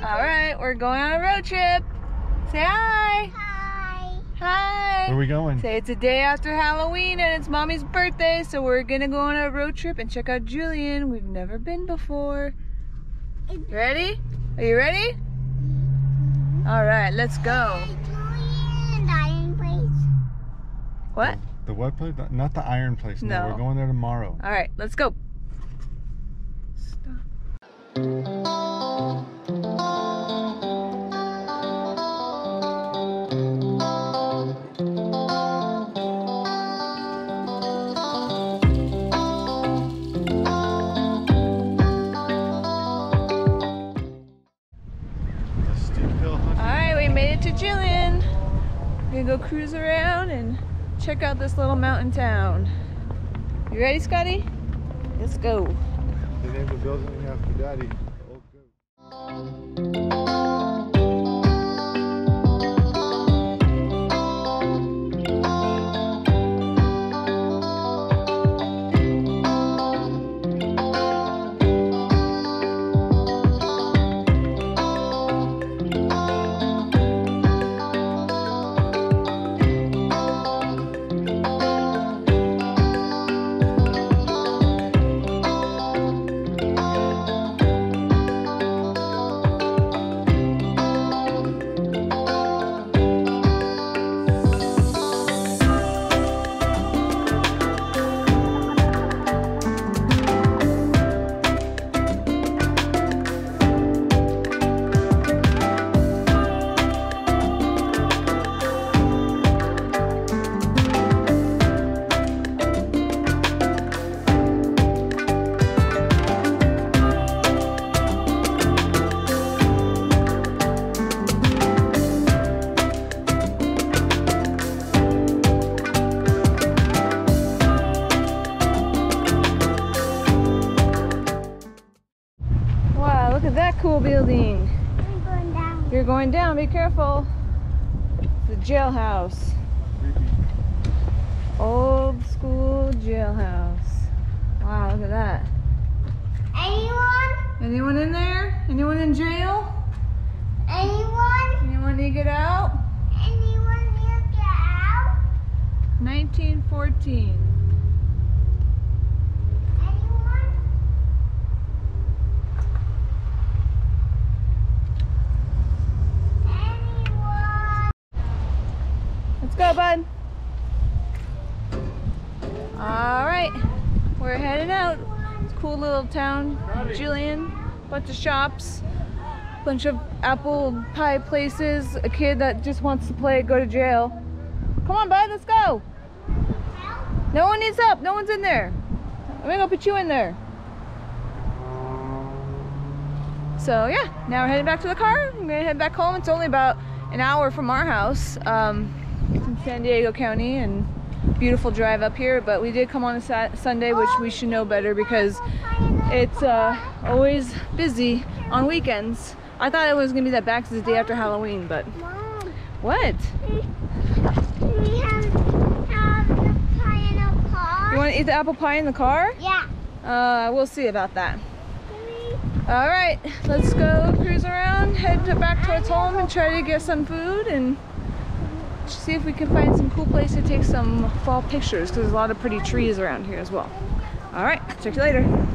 All right, we're going on a road trip. Say hi. Hi. Hi. Where are we going? Say it's a day after Halloween and it's Mommy's birthday, so we're gonna go on a road trip and check out Julian. We've never been before. Ready? Are you ready? All right, let's go. Julian, iron place. What? The what place? Not the iron place. No. We're going there tomorrow. All right, let's go. Stop. Alright, we made it to Julian. We're gonna go cruise around and check out this little mountain town. You ready, Scotty? Let's go. They named the building after Daddy. Old goat. Look at that cool building. I'm going down. You're going down, be careful. The jailhouse. Creepy. Old school jailhouse. Wow, look at that. Anyone? Anyone in there? Anyone in jail? Anyone? Anyone need to get out? Anyone need to get out? 1914. Anyone? Anyone? Let's go, bud. All right, we're heading out. It's a cool little town, Julian. Bunch of shops, bunch of apple pie places. A kid that just wants to play, go to jail. Come on, bud, let's go. No one needs help. No one's in there. I'm gonna go put you in there. So yeah, now we're heading back to the car. I'm gonna head back home. It's only about an hour from our house. It's in San Diego County, and beautiful drive up here, but we did come on a Sunday, which we should know better because it's always busy on weekends. I thought it was gonna be that bad because it's the day after Halloween, but Mom, what? we have the pie in the car. You want to eat the apple pie in the car? Yeah. We'll see about that. All right, let's go cruise around, head back towards home and try to get some food and see if we can find some cool place to take some fall pictures because there's a lot of pretty trees around here as well. All right, check you later.